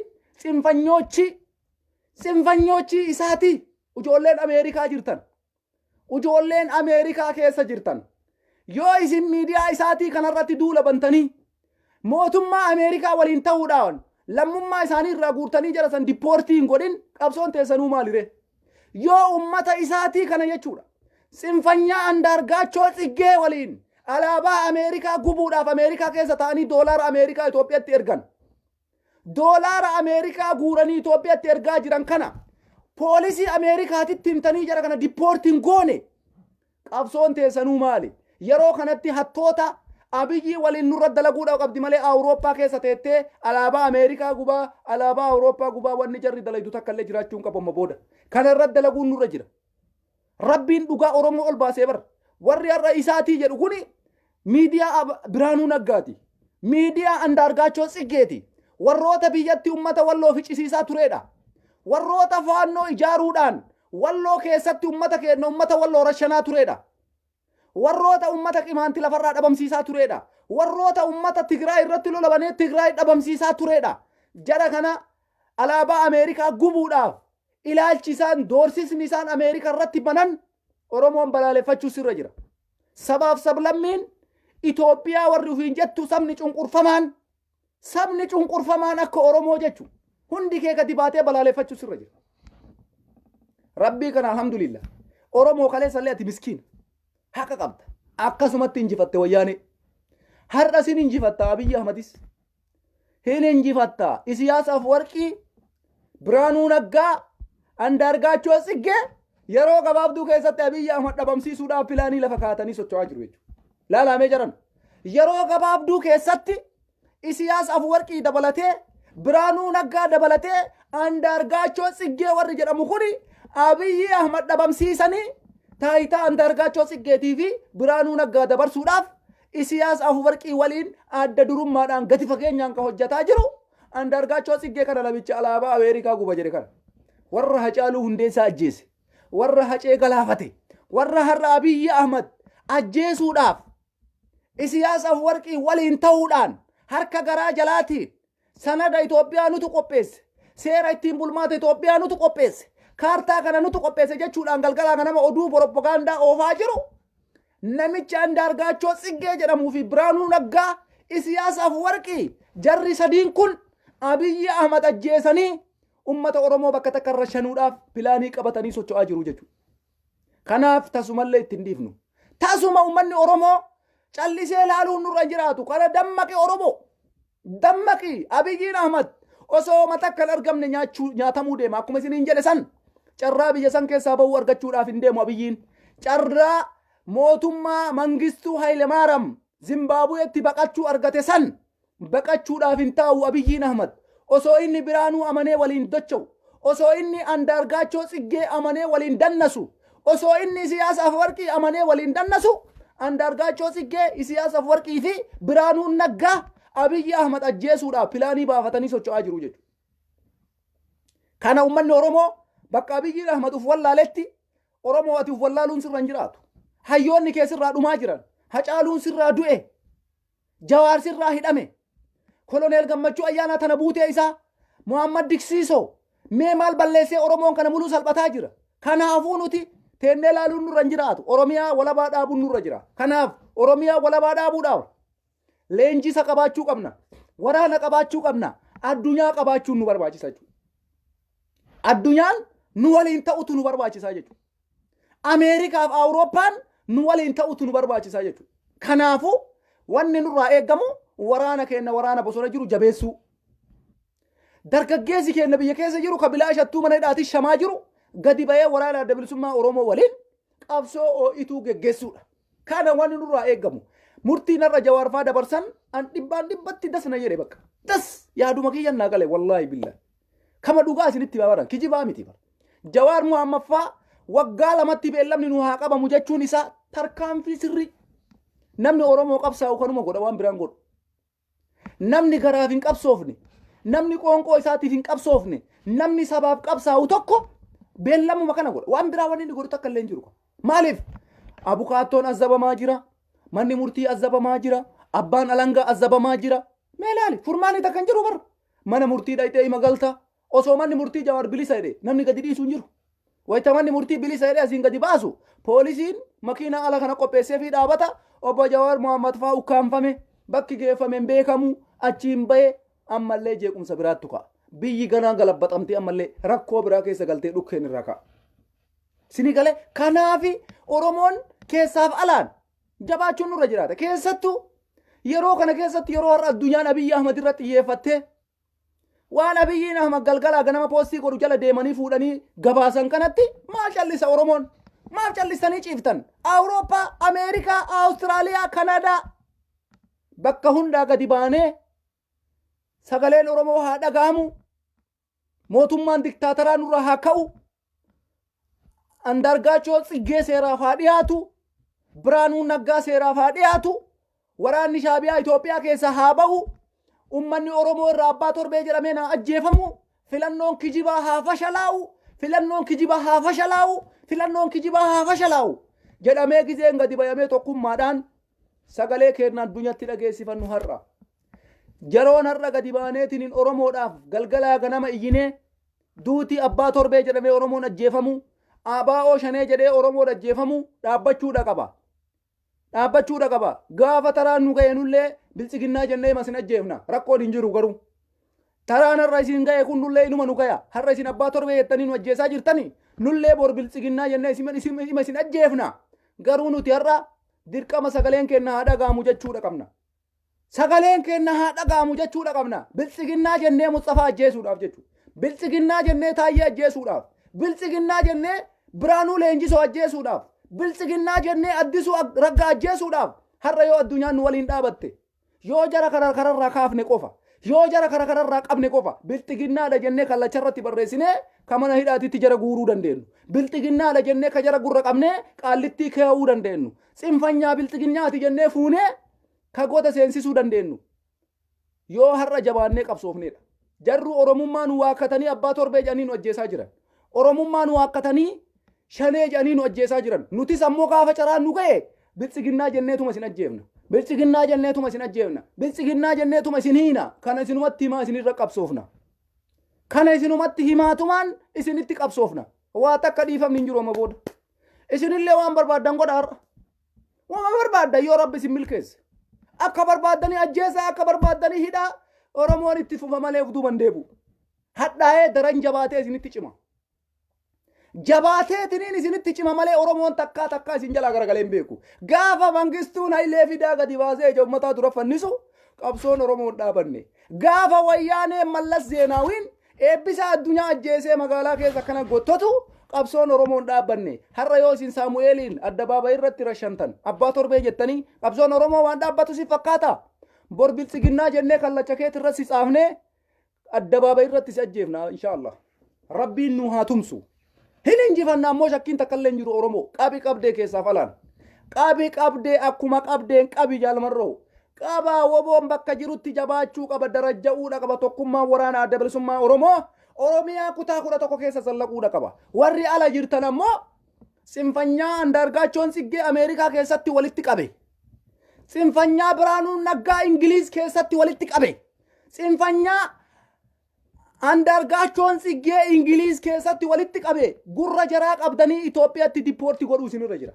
tsinfanyoochi isaati. Ijoolleen Ameerikaa jirtan. Ijoolleen Ameerikaa keessa jirtan. Yoo isin miidiyaa isaatii kanarratti duula bantanii mootummaa Ameerikaa waliin ta'uudhaan lammummaa isaanii irraa guurtanii jara san dipoortiin godhin qabsoon teessanuu maalire? Yoo ummata isaatii kana jechuudha. Tsinfanyaa Andaargaachoo Tsiggee waliin alaabaa Ameerikaa gubuudhaaf Ameerikaa keessa ta'anii doolaara Ameerikaa Itoophiyaatti ergan. Doolaara Ameerikaa guuranii Itoophiyaatti ergaa jiran kana poolisii Ameerikaatitti himtanii jara kana dippoortiin goone qabsoon teessanuu maali? Yeroo kanatti hattoota Abiyyi waliin nurra dalaguudhaaf qabdi malee Awurooppaa keessa teettee alaabaa Ameerikaa gubaa alaabaa Awurooppaa gubaa wanni jarri dalaydu takka illee jiraachuun qabama booda. Kana irra dalaguun nurra jira. Rabbiin dhugaa Oromoo ol baasee bara. Warri har'a isaatii jedhu kuni miidiyaa Biraanuu Naggaati. Miidiyaa Andaargaachoo Tsiggeeti. Warroota biyyatti ummata walloo ficcisiisaa turedha. Warroota faannoo ijaaruudhaan walloo keessatti ummata keenya ummata walloo rashanaa turedha. Warroota ummata qimaanti lafarraa dhabamsiisaa turedha. Warroota ummata Tigraay irratti lolabanii Tigraay dhabamsiisaa turedha. Jara kana alaabaa Ameerikaa gubuudhaaf ilaalchisaan doorsisni isaan Ameerikaa irratti banan Oromoon balaaleffachuu sirra jira. Sabaaf sablammiin Itoophiyaa warri ufiin jettu sabni cunqurfamaan akka Oromoo jechu hundi kee gadi baatee balaaleffachuu sirra jira. Rabbii kana alhamdulillah. Oromoo kaleessa illee ati miskiina. Haqa qabda. Akkasumatti injifatte wayyaane. Har'a sin injifatta Abiyyi Ahmadis. Hin injifatta Isiyaas Afwarqii, Biraanuu Naggaa, Andaargaachoo Tsiggee yeroo gabaabduu keessatti Abiyyi Ahmad dhabamsiisuudhaaf pilaanii lafa kaatanii socho'aa jiru jechuudha. Laalamee jiran. Yeroo gabaabduu keessatti Isiyaas Afwarqii dabalatee, Biraanuu Naggaa dabalatee, Andaargaachoo Tsiggee warri jedhamu kuni Abiyyi Ahmad dhabamsiisanii taayitaa Andaargaachoo Tsiggeetii fi Biraanuu Naggaa dabarsuudhaaf Isiyaas Afwarqii waliin adda durummaadhaan gati fageenyaan kan hojjetaa jiru Andaargaachoo Tsiggee kana namicha alaabaa Ameerikaa guba jedhe kana. Warra Hacaaluu Hundeessaa ajjeese, warra Hacee galaafate, warra har'a Abiyyi Ahmad ajjeesuudhaaf Isiyaas Afwarqii waliin ta'uudhaan harka garaa jalaatiin sanada Itoophiyaa nutu qopheesse, seera ittiin bulmaata Itoophiyaa nutu qopheesse, kaartaa kana nutu qopheesse jechuudhaan galgalaa nama oduu propagaandaa oofaa jiru namicha Andaargaachoo Tsiggee jedhamuu fi Biraanuu Naggaa Isiyaas Afwarqii jarri sadiin kun Abiyyi Ahmad ajjeesanii ummata Oromoo bakka takka irra shanuudhaaf pilaanii qabatanii socho'aa jiru jechuudha. Kanaaf tasumallee ittiin dhiifnu. Tasuma ummanni Oromoo callisee laaluun nurra jiraatu kana dammaqi Oromoo. Dammaqi Abiyyiin Ahmad osoo matakkan argamne nyaatamuu deema akkuma isiniin jedhe san carraa biyya san keessaa bahuu argachuudhaaf hin deemu Abiyyiin. Carraa mootummaa Mangistuu Hayilemaariyaam Zimbaabuweetti baqachuu argate san baqachuudhaaf hin taa'u Abiyyiin Ahmad. Osoo inni Biraanuu amanee waliin docha'u, osoo inni Andaargaachoo Tsiggee amanee waliin dannasu, osoo inni Isiyaas Afwarqii amanee waliin dannasu, Andaargaachoo Tsiggee, Isiyaas Afwarqii fi Biraanuu Naggaa Abiyyi Ahmad ajjeesuudhaaf pilaanii baafatanii socho'aa jiru jechuudha. Kana uummanni Oromoo bakka Abiyyiin Ahmad uf wallaaletti Oromoo ati uf wallaaluun sirra hin jiraatu. Hayyoonni kee sirraa dhumaa jiran, Hacaaluun sirraa du'e, Jawaar sirraa hidhame. Koloneel Gammachuu ayyaana tana buutee isaa Muhammad Diksiisoo mee maal balleessee Oromoon kana muluu salphataa jira. Kanaafuu nuti teennee laaluun nurra hin jiraatu. Oromiyaa walabaa dhaabuun nurra jira. Kanaaf Oromiyaa walabaa dhaabuudhaaf leenjisa qabaachuu qabna. Waraana qabaachuu qabna. Addunyaa qabaachuun nu barbaachisa jechuudha. Addunyaan nu waliin ta'utu nu barbaachisaa jechuudha. Ameerikaaf Awurooppaan nu waliin ta'utu nu barbaachisaa jechuudha. Kanaafuu wanni nurraa eeggamu waraana keenya waraana bosona jiru jabeessuu. Dargaggeessi keenya biyya keessa jiru kabilaa shattuu mana hidhaatti shamaa jiru gadi bahee waraana adda bilisummaa Oromoo waliin qabsoo oo'ituu geggeessuudha. Kana wanni nurraa eeggamu. Murtiin irra Jawaarfaa dabarsan an dhibbatti das na jedhe bakka. Das yaaduma kiyyan naa gale wallaahi billah. Kama dhugaa isinitti baabaran kijibaa miti bara. Jawaar Muhammaffaa waggaa lamatti beellamni nu haa qabamu jechuun isaa tarkaanfii sirrii. Namni Oromoo qabsaa'u kanuma godha waan biraan godhu. Namni garaaf hin qabsoofne, namni qoonqoo isaatiif hin qabsoofne, namni sabaaf qabsaa'u tokko beellamuma kana godha. Waan biraa wanni inni godhu takka illee hin jiru. Maaliif? Abukaattoon azzabamaa jira, manni murtii azzabamaa jira, abbaan alangaa azzabamaa jira. Mee ilaali furmaanni takka hin jiru bara. Mana murtii dhayxee hima galta. Osoo manni murtii Jawaar bilisa jedhe namni gadi dhiisuu hin jiru. Wayita manni murtii bilisa jedhe asiin gadi baasu poolisiin makiinaa ala kana qopheessee fi dhaabata obbo Jawaar Muhammad fa'aa ukkaanfame bakki geeffameen beekamu achiin bahee ammallee jeequmsa biraattu ka'a. Biyyi ganaa galabbaxamtee ammallee rakkoo biraa keessa galtee dhukkeen irraa ka'a. Sini galee kanaafi Oromoon keessaaf alaan jabaachuun nurra jiraata. Keessattuu yeroo kana keessatti yeroo har'a addunyaan Abiyyi Ahmad irratti xiyyeeffattee waan abiyyiin ahmad galgalaa ganama poostii godhu jala deemanii fuudhanii gabaasan kanatti maal callisa oromoon maal callisanii ciiftan awurooppaa ameerikaa awustiraaliyaa kanaadaa bakka hundaa gadi baanee sagaleen oromoo haa dhagaamu mootummaan diktaataraa nurra haa ka'u andargaachoo tsiggee seeraaf haa dhiyaatu biraanuu naggaa seeraaf haa dhiyaatu waraanni shaabiyaa Itoophiyaa keessa haa ba'u ummanni oromoo irraa abbaa torbee jedhamee naa ajjeefamu filannoon kijibaa haa fashalaa'u filannoon kijibaa haa fashalaa'u filannoon kijibaa haa fashalaa'u jedhamee gizeen gadi bayamee tokkummaadhaan sagalee keenya addunyaatti dhageessifannu har'a jaroon har'a gadi baaneetiin oromoodhaaf galgalaa ganama iyyinee duuti abbaa torbee jedhamee oromoon ajjeefamu ABO shanee jedhee oromoon ajjeefamu dhaabbachuudha qaba gaafa taraan nu ga'e nullee biltsiginnaa jennee masin ajjeefna rakkoon hin jiru garuu taraan har'a isin ga'e kun nullee inuma nu gaya har'a isin abbaa torbee jettanii nu ajjeesaa jirtani nullee bor biltsiginnaa jennee isin ajjeefna garuu nuti har'a dirqama sagaleen keenya haa dhagaamu jechuudha qabna sagaleen keenya haa dhagaamu jechuudha qabna biltsiginnaa jennee Mustafa ajjeesuudhaaf jechuudha biltsiginnaa jennee Taayyee ajjeesuudhaaf biltsiginnaa jennee Biraanuu Leenjisoo ajjeesuudhaaf biltsiginnaa jennee Addisuu Raggaa ajjeesuudhaaf har'a yoo addunyaan nu waliin dhaabatte yoo jara kararraa kaafne qofa yoo jara kararraa qabne qofa biltsiginnaadha jennee kallacharratti barreessinee ka mana hidhaatitti jara guuruu dandeenyu biltsiginnaadha jennee ka jara gurra qabnee qaallittii keewuu dandeenyu tsinfanyaa biltsiginnaati jennee fuunee ka goota seensisuu dandeenyu yoo har'a jabaannee qabsoofneedha jarru oromummaa nu waakkatanii abbaa torbee jedhanii nu ajjeesaa jiran oromummaa nu waakkatanii shanee jedhanii nu ajjeesaa jiran nutis ammoo gaafa caraan nu ga'e biltsiginnaa jenneetuma isin ajjeefna biltsiginnaa jenneetuma isin ajjeefna biltsiginnaa jenneetuma isin hiina kana isinumatti himaa isinirra qabsoofna kana isinumatti himaatumaan isinitti qabsoofna waa takka dhiifamni hin jiru amma booda isinillee waan barbaaddan godha har'a waan barbaaddan yoo rabbi isin milkeesse akka barbaaddanii ajjeesaa akka barbaaddanii hidhaa oromoon itti fufa malee duuban deebu hadhaa'ee daran jabaatee isinitti cima jabaateetiniin isinitti cima malee oromoon takkaa isin jalaa garagalee hin beeku gaafa mangistuun Hayilee Fidaa gadi baasee ija ummataa dura fannisu qabsoon oromoon dhaabanne gaafa wayyaanee Mallas Zeenaawiin eebbisaa addunyaa ajjeesee magaalaa keessa akkana gottotu qabsoon oromoon dhaabanne har'a yoo isin Saamu'eeliin addabaabayii irratti rashantan abbaa torbee jettanii qabsoon oromoo waan dhaabbatu si fakkaata bor biltsiginnaa jennee kallacha keetti irratti si caafnee addabaabayii irratti si ajjeefna inshaallah rabbiin nu haa tumsu hin injifanna ammoo shakkiin takkallee hin jiru oromoo qabi qabdee keessaaf alaan qabi qabdee akkuma qabdeen qabi jaalmarroo qabaa woboon bakka jirutti jabaachuu qaba darajja'uudha qaba tokkummaan waraana adda bilisummaa oromoo oromiyaa kutaa 11 keessa sallaquudha qaba warri ala jirtan ammoo tsinfanyaa andargaachoon tsiggee ameerikaa keessatti walitti qabe tsinfanyaa Biraanuu Naggaa Ingiliiz keessatti walitti qabe tsinfanyaa andargaachoon tsiggee Ingiliiz keessatti walitti qabe gurra jaraa qabdanii Itoophiyaatti dipoorti godhuu isinirra jira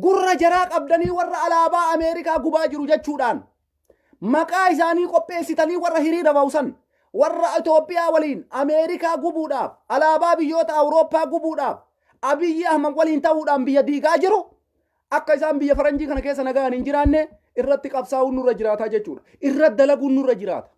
gurra jaraa qabdanii warra alaabaa Ameerikaa gubaa jiru jechuudhaan maqaa isaanii qopheessitanii warra hiriira ba'usan warra Itoophiyaa waliin Ameerikaa gubuudhaaf alaabaa biyyoota Awurooppaa gubuudhaaf Abiyyi Ahmad waliin ta'uudhaan biyya diigaa jiru akka isaan biyya faranjii kana keessa nagaan hin jiraanne irratti qabsaa'uun nurra jiraata jechuudha irratti dalaguun nurra jiraata